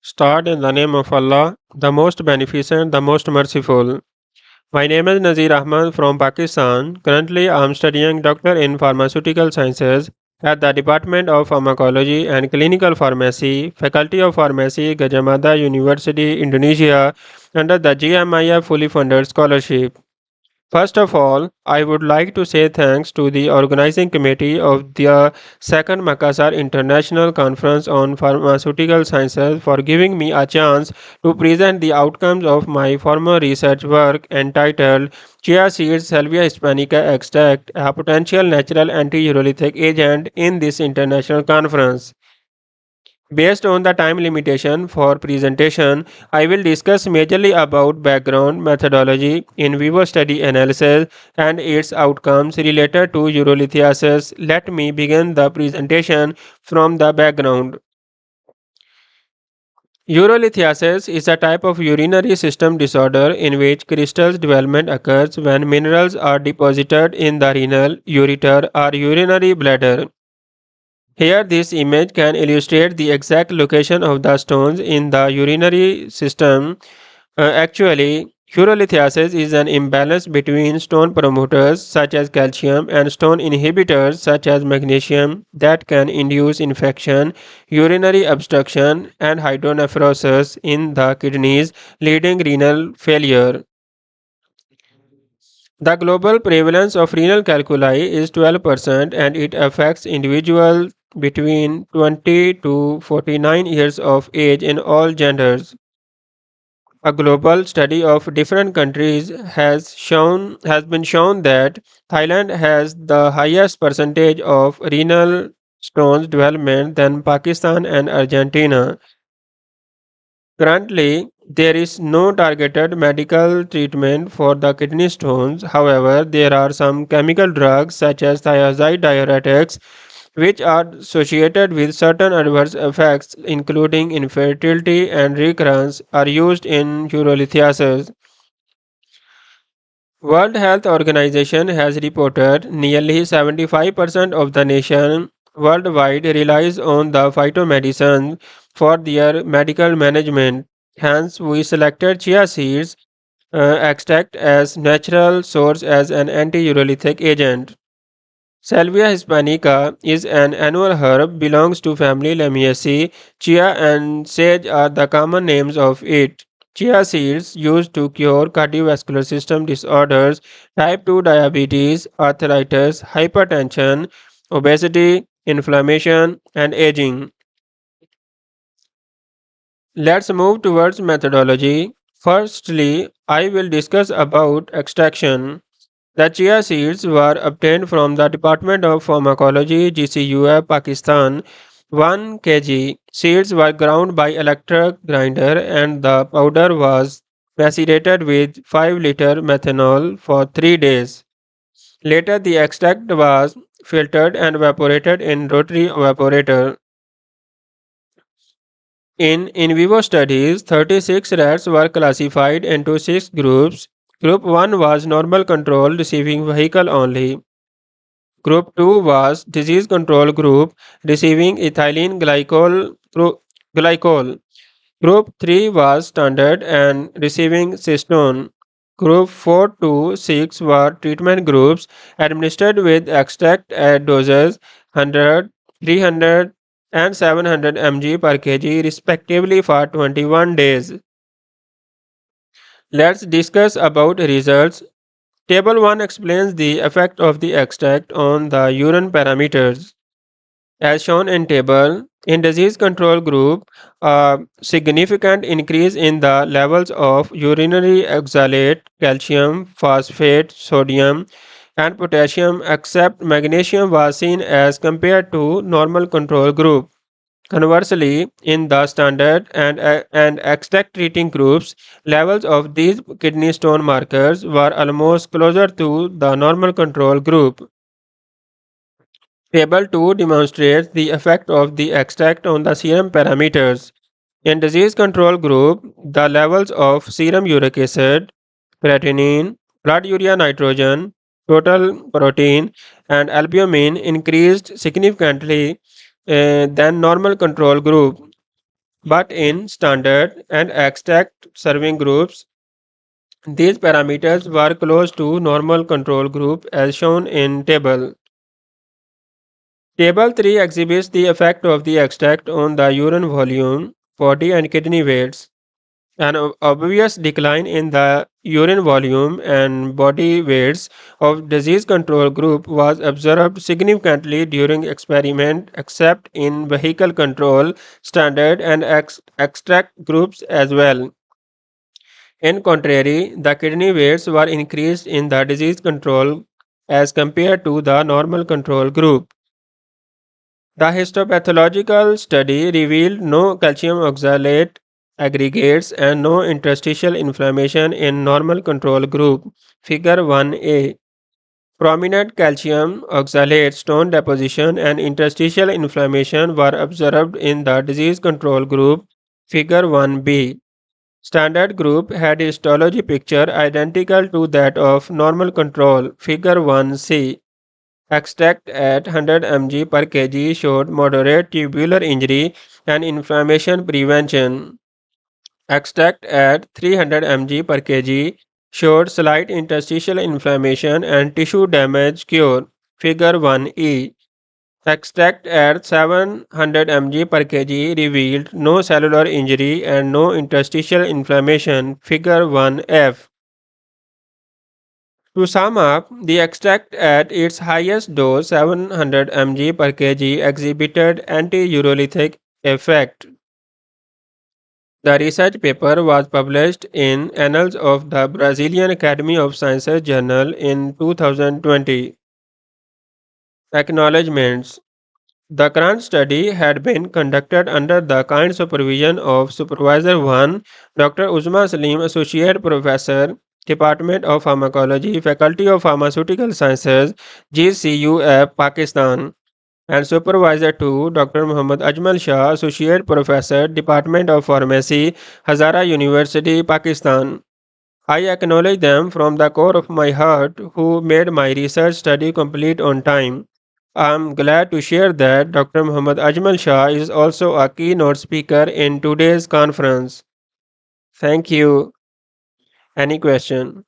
Start in the name of Allah, the most beneficent, the most merciful. My name is Nazir Ahmad from Pakistan. Currently, I am studying Doctor in Pharmaceutical Sciences at the Department of Pharmacology and Clinical Pharmacy, Faculty of Pharmacy, Gajah Mada University, Indonesia, under the GMIF fully funded scholarship. First of all, I would like to say thanks to the organizing committee of the second Makassar International Conference on Pharmaceutical Sciences for giving me a chance to present the outcomes of my former research work entitled Chia Seeds Salvia Hispanica Extract, a potential natural anti-urolithic agent in this international conference. Based on the time limitation for presentation, I will discuss majorly about background methodology, in vivo study analysis, and its outcomes related to urolithiasis. Let me begin the presentation from the background. Urolithiasis is a type of urinary system disorder in which crystals development occurs when minerals are deposited in the renal, ureter, or urinary bladder. Here, this image can illustrate the exact location of the stones in the urinary system. Actually, urolithiasis is an imbalance between stone promoters such as calcium and stone inhibitors such as magnesium that can induce infection, urinary obstruction, and hydronephrosis in the kidneys, leading renal failure. The global prevalence of renal calculi is 12% and it affects individuals between 20 to 49 years of age in all genders. A global study of different countries has been shown that Thailand has the highest percentage of renal stones development than Pakistan and Argentina. Currently, there is no targeted medical treatment for the kidney stones. However, there are some chemical drugs such as thiazide diuretics which are associated with certain adverse effects including infertility and recurrence are used in urolithiasis. World Health Organization has reported nearly 75% of the nation worldwide relies on the phytomedicine for their medical management. Hence, we selected chia seeds extract as natural source as an anti-urolithic agent. Salvia hispanica is an annual herb, belongs to family Lamiaceae. Chia and sage are the common names of it. Chia seeds used to cure cardiovascular system disorders, type 2 diabetes, arthritis, hypertension, obesity, inflammation, and aging. Let's move towards methodology. Firstly, I will discuss about extraction. The chia seeds were obtained from the Department of Pharmacology, GCUF, Pakistan. 1 kg seeds were ground by electric grinder and the powder was macerated with 5-liter methanol for 3 days. Later, the extract was filtered and evaporated in rotary evaporator. In vivo studies, 36 rats were classified into 6 groups. Group 1 was normal control receiving vehicle only. Group 2 was disease control group receiving ethylene glycol. Group 3 was standard and receiving cystone. Group 4 to 6 were treatment groups administered with extract at doses 100, 300, and 700 mg per kg respectively for 21 days. Let's discuss about results. Table 1 explains the effect of the extract on the urine parameters. As shown in table, in disease control group, a significant increase in the levels of urinary oxalate, calcium, phosphate, sodium, and potassium except magnesium was seen as compared to normal control group. Conversely, in the standard and extract treating groups, levels of these kidney stone markers were almost closer to the normal control group. Table 2 demonstrates the effect of the extract on the serum parameters. In disease control group, the levels of serum uric acid, creatinine, blood urea nitrogen, total protein, and albumin increased significantly than normal control group. But in standard and extract serving groups, these parameters were close to normal control group as shown in table. Table 3 exhibits the effect of the extract on the urine volume, body and kidney weights. An obvious decline in the urine volume and body weights of disease control group was observed significantly during experiment except in vehicle control, standard and extract groups as well. In contrary, the kidney weights were increased in the disease control as compared to the normal control group. The histopathological study revealed no calcium oxalate aggregates and no interstitial inflammation in normal control group. Figure 1a. Prominent calcium oxalate stone deposition and interstitial inflammation were observed in the disease control group. Figure 1b. Standard group had histology picture identical to that of normal control. Figure 1c. Extract at 100 mg per kg showed moderate tubular injury and inflammation prevention. Extract at 300 mg per kg showed slight interstitial inflammation and tissue damage cure. Figure 1e. Extract at 700 mg per kg revealed no cellular injury and no interstitial inflammation. Figure 1f. To sum up, the extract at its highest dose 700 mg per kg exhibited anti-urolithic effect. The research paper was published in Annals of the Brazilian Academy of Sciences Journal in 2020. Acknowledgements. The current study had been conducted under the kind supervision of Supervisor 1, Dr. Uzma Salim, Associate Professor, Department of Pharmacology, Faculty of Pharmaceutical Sciences, GCUF, Pakistan, and Supervisor 2, Dr. Muhammad Ajmal Shah, Associate Professor, Department of Pharmacy, Hazara University, Pakistan. I acknowledge them from the core of my heart who made my research study complete on time. I am glad to share that Dr. Muhammad Ajmal Shah is also a keynote speaker in today's conference. Thank you. Any question?